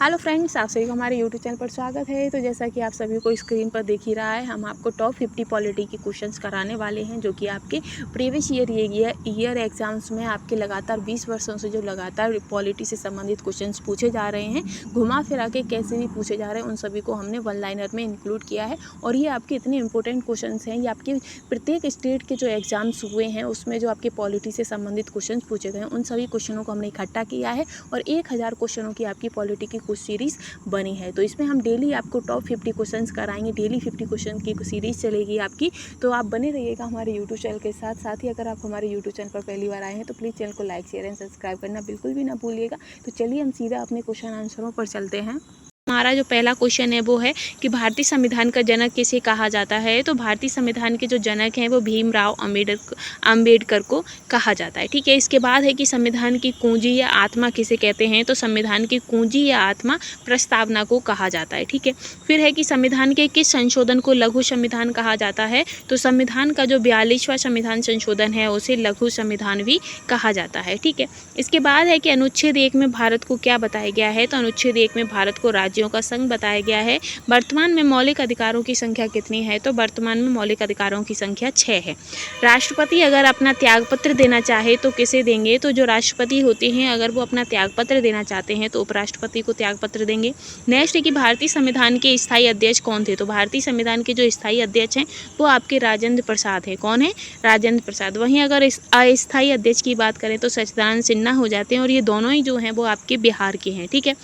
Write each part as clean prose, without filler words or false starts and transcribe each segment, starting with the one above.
Hello friends, आप सभी को हमारे यूट्यूब चैनल पर स्वागत है। तो जैसा कि आप सभी को स्क्रीन पर देख ही रहा है, हम आपको टॉप 50 पॉलिटी के क्वेश्चंस कराने वाले हैं, जो कि आपके प्रीवियस ईयर एग्जाम्स में आपके लगातार 20 वर्षों से जो लगातार पॉलिटी से संबंधित क्वेश्चंस पूछे जा रहे हैं, घुमा फिरा के कैसे भी पूछे जा रहे हैं, उन सभी को हमने वन लाइनर में इंक्लूड किया है। और ये आपके इतने इंपॉर्टेंट क्वेश्चन हैं, ये आपके प्रत्येक स्टेट के जो एग्जाम्स हुए हैं उसमें जो आपके पॉलिटी से संबंधित क्वेश्चन पूछे गए हैं, उन सभी क्वेश्चनों को हमने इकट्ठा किया है और 1000 क्वेश्चनों की आपकी पॉलिटी की कुछ सीरीज़ बनी है। तो इसमें हम डेली आपको टॉप 50 क्वेश्चंस कराएंगे, डेली 50 क्वेश्चन की सीरीज़ चलेगी आपकी। तो आप बने रहिएगा हमारे यूट्यूब चैनल के साथ। साथ ही अगर आप हमारे यूट्यूब चैनल पर पहली बार आए हैं तो प्लीज़ चैनल को लाइक, शेयर एंड सब्सक्राइब करना बिल्कुल भी ना भूलिएगा। तो चलिए हम सीधा अपने क्वेश्चन आंसरों पर चलते हैं। हमारा जो पहला क्वेश्चन है वो है कि भारतीय संविधान का जनक किसे कहा जाता है। तो भारतीय संविधान के जो जनक हैं वो भीमराव अंबेडकर को कहा जाता है। ठीक है। इसके बाद है कि संविधान की कुंजी या आत्मा किसे कहते हैं। तो संविधान की कुंजी या आत्मा प्रस्तावना को कहा जाता है। ठीक है। फिर है कि संविधान के किस संशोधन को लघु संविधान कहा जाता है। तो संविधान का जो 42वां संविधान संशोधन है उसे लघु संविधान भी कहा जाता है। ठीक है। इसके बाद है कि अनुच्छेद 1 में भारत को क्या बताया गया है। तो अनुच्छेद 1 में भारत को राज्यों का संघ बताया गया है। वर्तमान में मौलिक अधिकारों की संख्या कितनी है। तो वर्तमान में मौलिक अधिकारों की संख्या 6 है। राष्ट्रपति अगर अपना त्यागपत्र देना चाहे तो किसे देंगे। तो जो राष्ट्रपति होते हैं अगर वो अपना त्यागपत्र देना चाहते हैं तो उपराष्ट्रपति को त्यागपत्र देंगे। नेक्स्ट है कि भारतीय संविधान के स्थायी अध्यक्ष कौन थे। तो भारतीय संविधान के जो स्थायी अध्यक्ष हैं वो आपके राजेंद्र प्रसाद है। कौन है? राजेंद्र प्रसाद। वहीं अगर अस्थायी अध्यक्ष की बात करें तो सच्चिदानंद सिन्हा हो जाते हैं और ये दोनों ही जो हैं वो आपके बिहार के हैं। ठीक है।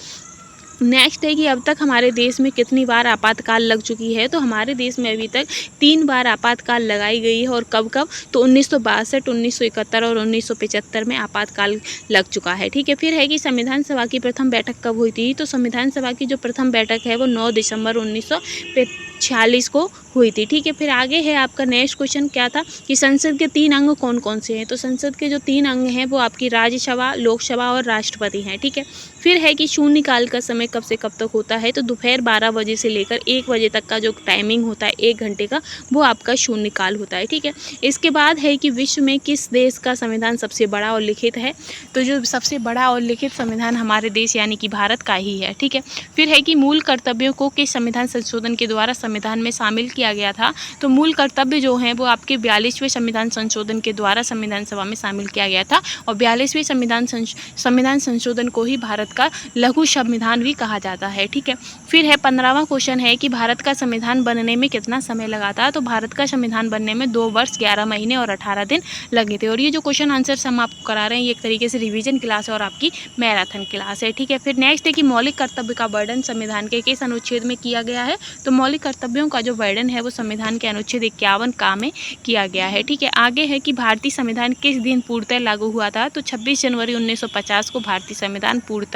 नेक्स्ट है कि अब तक हमारे देश में कितनी बार आपातकाल लग चुकी है। तो हमारे देश में अभी तक 3 बार आपातकाल लगाई गई है। और कब कब? तो 1962, 1971 और 1975 में आपातकाल लग चुका है। ठीक है। फिर है कि संविधान सभा की प्रथम बैठक कब हुई थी। तो संविधान सभा की जो प्रथम बैठक है वो 9 दिसंबर 1946 को हुई थी। ठीक है। फिर आगे है आपका नेक्स्ट क्वेश्चन क्या था कि संसद के 3 अंग कौन कौन से हैं। तो संसद के जो 3 अंग हैं वो आपकी राज्यसभा, लोकसभा और राष्ट्रपति हैं। ठीक है। फिर है कि शून्यकाल का समय कब से कब तक होता है। तो दोपहर 12 बजे से लेकर 1 बजे तक का जो टाइमिंग होता है 1 घंटे का, वो आपका शून्यकाल होता है। ठीक है। इसके बाद है कि विश्व में किस देश का संविधान सबसे बड़ा और लिखित है। तो जो सबसे बड़ा और लिखित संविधान हमारे देश यानी कि भारत का ही है। ठीक है। फिर है कि मूल कर्तव्यों को किस संविधान संशोधन के द्वारा संविधान में शामिल किया गया था। तो मूल कर्तव्य जो हैं वो आपके 42वें संविधान संशोधन के द्वारा संविधान सभा में शामिल किया गया था। और 42वें संविधान संशोधन को ही भारत का लघु संविधान भी कहा जाता है। ठीक है। फिर है 15वां क्वेश्चन है कि भारत का संविधान बनने में कितना समय लगा था। तो भारत का संविधान बनने में 2 वर्ष 11 महीने और 18 दिन लगे थे। और ये जो क्वेश्चन आंसर हम आपको करा रहे हैं ये एक तरीके से रिवीजन क्लास है और आपकी मैराथन क्लास है। ठीक है। फिर नेक्स्ट है कि मौलिक कर्तव्य का वर्णन संविधान के किस अनुच्छेद में किया गया है। तो मौलिक कर्तव्यों का जो वर्णन है वो संविधान के अनुच्छेद 51 का में किया गया है। ठीक है। आगे है कि भारतीय संविधान किस दिन पूर्णतः लागू हुआ था। तो 26 जनवरी 1950 को भारतीय संविधान पूर्णतः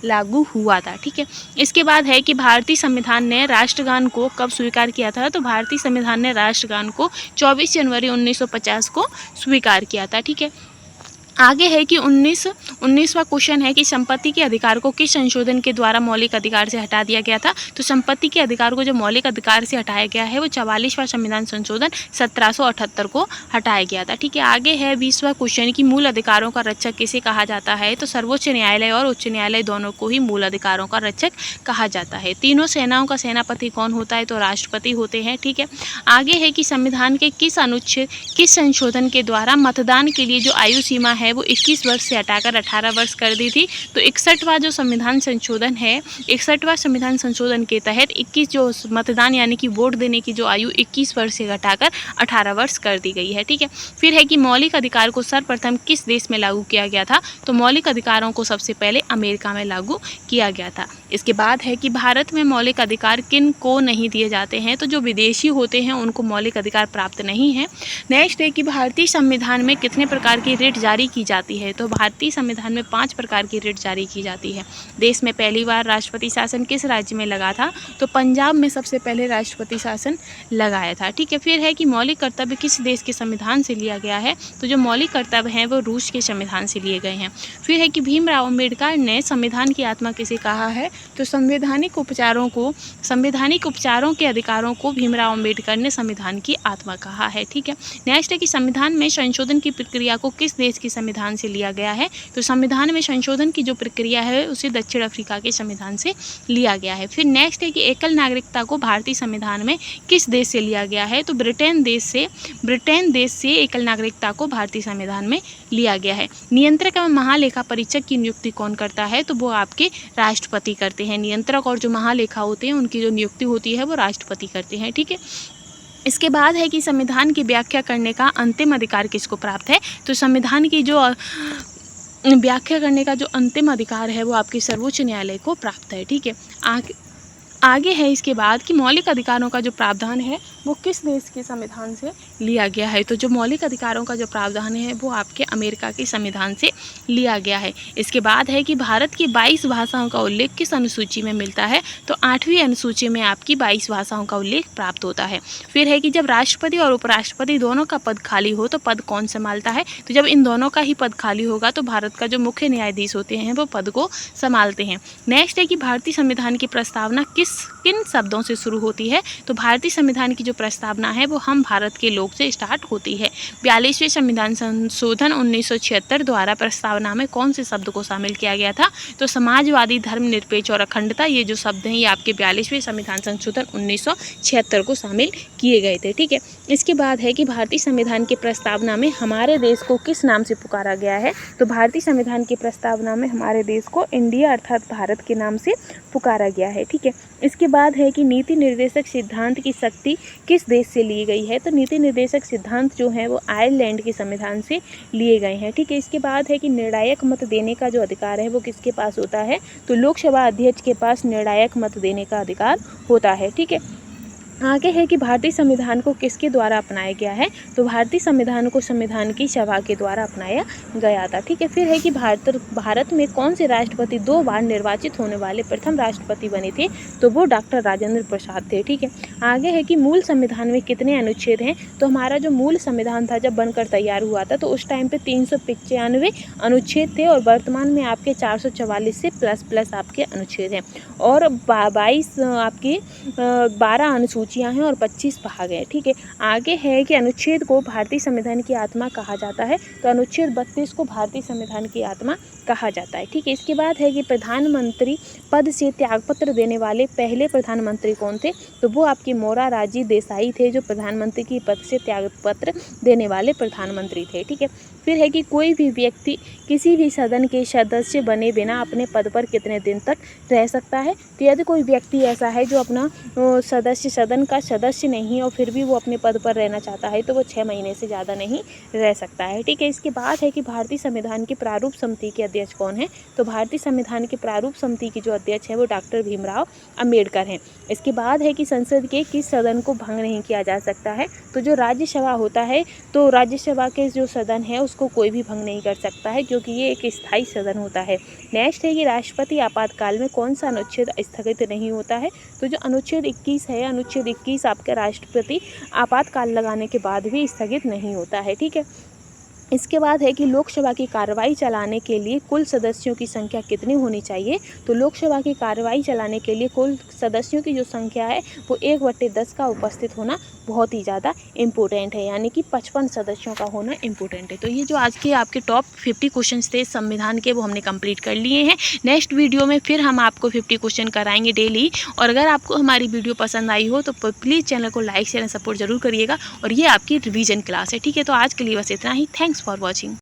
लागू हुआ था। ठीक है। इसके बाद है कि भारतीय संविधान ने राष्ट्रगान को कब स्वीकार किया था। तो भारतीय संविधान ने राष्ट्रगान को 24 जनवरी 1950 को स्वीकार किया था। ठीक है। आगे है कि 19वां क्वेश्चन है कि संपत्ति के अधिकार को किस संशोधन के द्वारा मौलिक अधिकार से हटा दिया गया था। तो संपत्ति के अधिकार को जो मौलिक अधिकार से हटाया गया है वो 44वां संविधान संशोधन 1778 को हटाया गया था। ठीक है। आगे है 20वां क्वेश्चन कि मूल अधिकारों का रक्षक किसे कहा जाता है। तो सर्वोच्च न्यायालय और उच्च न्यायालय दोनों को ही मूल अधिकारों का रक्षक कहा जाता है। तीनों सेनाओं का सेनापति कौन होता है। तो राष्ट्रपति होते हैं। ठीक है। आगे है कि संविधान के किस अनुच्छेद, किस संशोधन के द्वारा मतदान के लिए जो आयु सीमा है वो 21 वर्ष से हटाकर 18 वर्ष कर दी थी। तो 61वां जो संविधान संशोधन है, 61वां संविधान संशोधन के तहत 21 जो मतदान यानी कि वोट देने की जो आयु 21 वर्ष से घटाकर 18 वर्ष कर दी गई है। ठीक है। फिर है कि मौलिक अधिकार को सर्वप्रथम किस देश में लागू किया गया था। तो मौलिक अधिकारों को सबसे पहले अमेरिका में लागू किया गया था। इसके बाद है कि भारत में मौलिक अधिकार किन को नहीं दिए जाते हैं। तो जो विदेशी होते हैं उनको मौलिक अधिकार प्राप्त नहीं है। नेक्स्ट है कि भारतीय संविधान में कितने प्रकार की रिट जारी की जाती है। तो भारतीय संविधान में 5 प्रकार की रिट जारी की जाती है। देश में पहली बार राष्ट्रपति शासन किस राज्य में लगा था। तो पंजाब में सबसे पहले राष्ट्रपति शासन लगाया था। ठीक है। फिर है कि मौलिक कर्तव्य किस देश के संविधान से लिया गया है। तो जो मौलिक कर्तव्य हैं वो रूस के संविधान से लिए गए हैं। फिर है कि भीमराव अम्बेडकर ने संविधान की आत्मा किसे कहा है। तो संवैधानिक उपचारों के अधिकारों को भीमराव अम्बेडकर ने संविधान की आत्मा कहा है। ठीक है। नेक्स्ट है कि संविधान में संशोधन की प्रक्रिया को किस देश की संविधान से लिया गया है? तो संविधान में संशोधन की जो प्रक्रिया है उसे दक्षिण अफ्रीका के संविधान से लिया गया है। फिर नेक्स्ट है कि एकल नागरिकता को भारतीय संविधान में किस देश से लिया गया है? तो ब्रिटेन देश से एकल नागरिकता को भारतीय संविधान में लिया गया है। नियंत्रक एवं महालेखा परीक्षक की नियुक्ति कौन करता है? तो वो आपके राष्ट्रपति करते हैं। नियंत्रक और जो महालेखा होते हैं उनकी जो नियुक्ति होती है वो राष्ट्रपति करते हैं। ठीक है। इसके बाद है कि संविधान की व्याख्या करने का अंतिम अधिकार किसको प्राप्त है? तो संविधान की जो व्याख्या करने का जो अंतिम अधिकार है वो आपके सर्वोच्च न्यायालय को प्राप्त है। ठीक है। आगे है इसके बाद कि मौलिक अधिकारों का जो प्रावधान है वो किस देश के संविधान से लिया गया है? तो जो मौलिक अधिकारों का जो प्रावधान है वो आपके अमेरिका के संविधान से लिया गया है। इसके बाद है कि भारत की 22 भाषाओं का उल्लेख किस अनुसूची में मिलता है? तो 8वीं अनुसूची में आपकी 22 भाषाओं का उल्लेख प्राप्त होता है। फिर है कि जब राष्ट्रपति और उपराष्ट्रपति दोनों का पद खाली हो तो पद कौन संभालता है? तो जब इन दोनों का ही पद खाली होगा तो भारत का जो मुख्य न्यायाधीश होते हैं वो पद को संभालते हैं। नेक्स्ट है कि भारतीय संविधान की प्रस्तावना किन शब्दों से शुरू होती है? तो भारतीय संविधान की जो प्रस्तावना है वो हम भारत के लोग से स्टार्ट होती है। 42वें संविधान संशोधन 1976 द्वारा प्रस्तावना में कौन से शब्द को शामिल किया गया था? तो समाजवादी, धर्मनिरपेक्ष और अखंडता, ये जो शब्द हैं ये आपके 42वें संविधान संशोधन 1976 को शामिल किए गए थे। ठीक है। इसके बाद है कि भारतीय संविधान की प्रस्तावना में हमारे देश को किस नाम से पुकारा गया है? तो भारतीय संविधान की प्रस्तावना में हमारे देश को इंडिया अर्थात भारत के नाम से पुकारा गया है। ठीक है। इसके बाद है कि नीति निर्देशक सिद्धांत की शक्ति किस देश से ली गई है? तो नीति निर्देशक सिद्धांत जो है वो आयरलैंड के संविधान से लिए गए हैं। ठीक है। इसके बाद है कि निर्णायक मत देने का जो अधिकार है वो किसके पास होता है? तो लोकसभा अध्यक्ष के पास निर्णायक मत देने का अधिकार होता है। ठीक है। आगे है कि भारतीय संविधान को किसके द्वारा अपनाया गया है? तो भारतीय संविधान को संविधान की सभा के द्वारा अपनाया गया था। ठीक है। फिर है कि भारत में कौन से राष्ट्रपति 2 बार निर्वाचित होने वाले प्रथम राष्ट्रपति बने थे? तो वो डॉक्टर राजेंद्र प्रसाद थे। ठीक है। आगे है कि मूल संविधान में कितने अनुच्छेद हैं? तो हमारा जो मूल संविधान था जब बनकर तैयार हुआ था तो उस टाइम पे 395 अनुच्छेद थे और वर्तमान में आपके 444 से प्लस आपके अनुच्छेद हैं और 12 अनुसूचियाँ हैं और 25 भाग हैं। ठीक है। आगे है कि अनुच्छेद को भारतीय संविधान की आत्मा कहा जाता है। तो अनुच्छेद 32 को भारतीय संविधान की आत्मा कहा जाता है। ठीक है। इसके बाद है कि प्रधानमंत्री पद से त्यागपत्र देने वाले पहले प्रधानमंत्री कौन थे? तो वो आपके मोरारजी देसाई थे जो प्रधानमंत्री की पद से त्यागपत्र देने वाले प्रधानमंत्री थे। ठीक है। फिर है कि कोई भी व्यक्ति किसी भी सदन के सदस्य बने बिना अपने पद पर कितने दिन तक रह सकता है? तो यदि कोई व्यक्ति ऐसा है जो अपना सदन का सदस्य नहीं और फिर भी वो अपने पद पर रहना चाहता है तो वो 6 महीने से ज़्यादा नहीं रह सकता है। ठीक है। इसके बाद है कि भारतीय संविधान की प्रारूप समिति के अध्यक्ष कौन है? तो भारतीय संविधान की प्रारूप समिति की जो अध्यक्ष है वो डॉक्टर भीमराव अंबेडकर हैं। इसके बाद है कि संसद के किस सदन को भंग नहीं किया जा सकता है? तो जो राज्यसभा होता है तो राज्यसभा के जो सदन है उसको कोई भी भंग नहीं कर सकता है क्योंकि ये एक स्थायी सदन होता है। नेक्स्ट है कि राष्ट्रपति आपातकाल में कौन सा अनुच्छेद स्थगित नहीं होता है? तो जो अनुच्छेद 21 है, अनुच्छेद 21 आपके राष्ट्रपति आपातकाल लगाने के बाद भी स्थगित नहीं होता है। ठीक है। इसके बाद है कि लोकसभा की कार्रवाई चलाने के लिए कुल सदस्यों की संख्या कितनी होनी चाहिए? तो लोकसभा की कार्रवाई चलाने के लिए कुल सदस्यों की जो संख्या है वो 1/10 का उपस्थित होना बहुत ही ज़्यादा इम्पोर्टेंट है, यानी कि 55 सदस्यों का होना इम्पोर्टेंट है। तो ये जो आज के आपके टॉप 50 क्वेश्चंस थे संविधान के वो हमने कंप्लीट कर लिए हैं। नेक्स्ट वीडियो में फिर हम आपको 50 क्वेश्चन कराएंगे डेली। और अगर आपको हमारी वीडियो पसंद आई हो तो प्लीज़ चैनल को लाइक शेयर सपोर्ट जरूर करिएगा। और ये आपकी रिवीजन क्लास है। ठीक है। तो आज के लिए बस इतना ही। Thanks for watching.